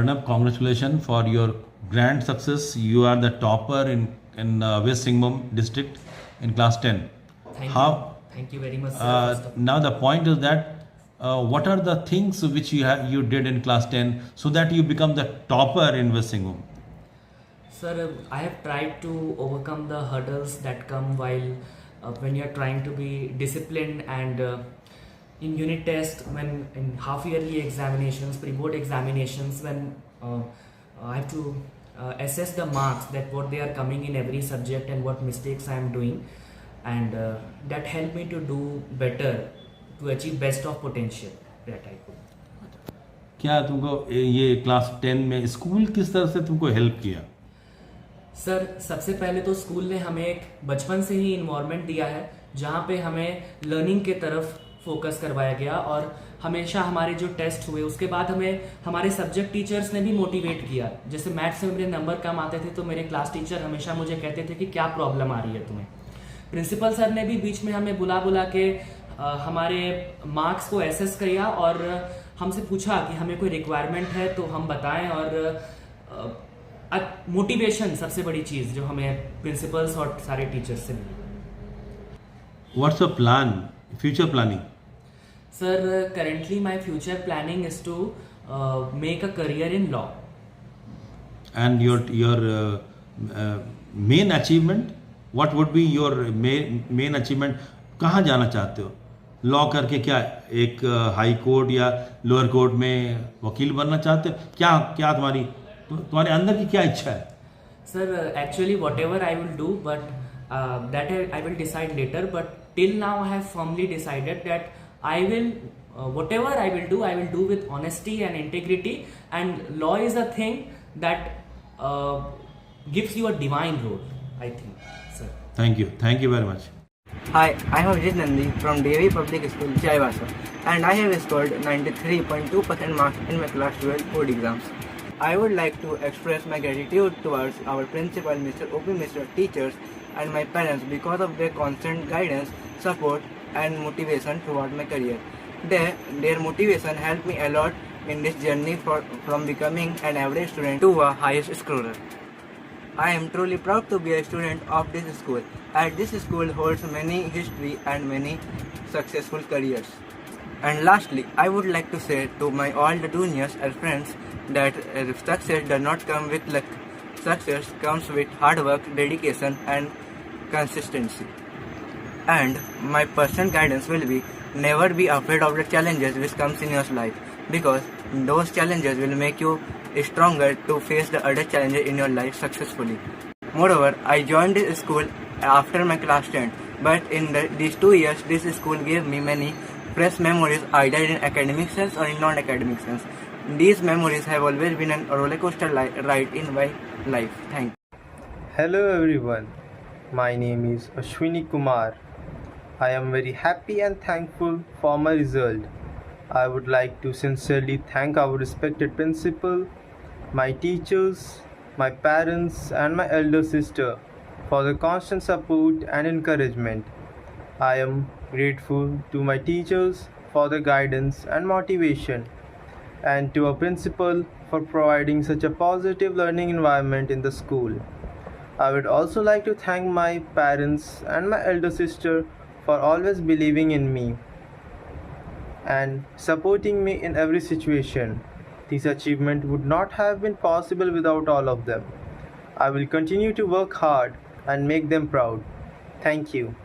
Arnab, congratulations for your grand success. You are the topper in West Singhbhum district in class 10. Thank How? you. Thank you very much, sir. First of Now the point is that what are the things which you did in class 10 so that you become the topper in West Singhbhum? Sir, I have tried to overcome the hurdles that come while when you are trying to be disciplined and in unit test, when in half yearly examinations, pre-board examinations, when I have to assess the marks that what they are coming in every subject and what mistakes I am doing, and that helped me to do better, to achieve best of potential that I could. क्या तुमको ये class 10 में school किस तरह से तुमको help किया? Sir, सबसे पहले तो स्कूल ने हमें एक बचपन से ही इन्वायरमेंट दिया है जहाँ पे हमें लर्निंग के तरफ फोकस करवाया गया, और हमेशा हमारे जो टेस्ट हुए उसके बाद हमें हमारे सब्जेक्ट टीचर्स ने भी मोटिवेट किया. जैसे मैथ्स में मेरे नंबर कम आते थे तो मेरे क्लास टीचर हमेशा मुझे कहते थे कि क्या प्रॉब्लम आ रही है तुम्हें. प्रिंसिपल सर ने भी बीच में हमें बुला बुला के हमारे मार्क्स को एसेस किया और हमसे पूछा कि हमें कोई रिक्वायरमेंट है तो हम बताएं, और मोटिवेशन सबसे बड़ी चीज़ जो हमें प्रिंसिपल्स और सारे टीचर्स से मिली. What's the plan, future planning? Sir, currently my future planning is to make a career in law. And your main achievement, what would be your main achievement? कहाँ जाना चाहते हो? लॉ करके क्या एक हाई कोर्ट या lower court में वकील बनना चाहते हो? क्या तुम्हारे अंदर की क्या इच्छा है? Sir, actually whatever I will do, but that I will decide later. But till now I have firmly decided that I will whatever I will do with honesty and integrity. And law is a thing that gives you a divine role, I think, sir. Thank you very much. Hi, I am Vijay Nandi from DAV Public School, Chaivasa, and I have scored 93.2% marks in my class 12 board exams. I would like to express my gratitude towards our principal, Mr. O.P. Mr. teachers, and my parents because of their constant guidance, support, and motivation throughout my career. Their motivation helped me a lot in this journey from becoming an average student to a highest scorer. I am truly proud to be a student of this school, as this school holds many history and many successful careers. And lastly, I would like to say to my all the juniors and friends that success does not come with luck. Success comes with hard work, dedication, and consistency. And my personal guidance will be never be afraid of the challenges which comes in your life, because those challenges will make you stronger to face the other challenges in your life successfully. Moreover, I joined this school after my class 10, but in these 2 years, this school gave me many fresh memories, either in academic sense or in non-academic sense. These memories have always been a roller coaster ride in my life. Thank you. Hello everyone, my name is Ashwini Kumar. I am very happy and thankful for my result. I would like to sincerely thank our respected principal, my teachers, my parents, and my elder sister for the constant support and encouragement. I am grateful to my teachers for the guidance and motivation, and to our principal for providing such a positive learning environment in the school. I would also like to thank my parents and my elder sister for always believing in me and supporting me in every situation. This achievement would not have been possible without all of them. I will continue to work hard and make them proud. Thank you.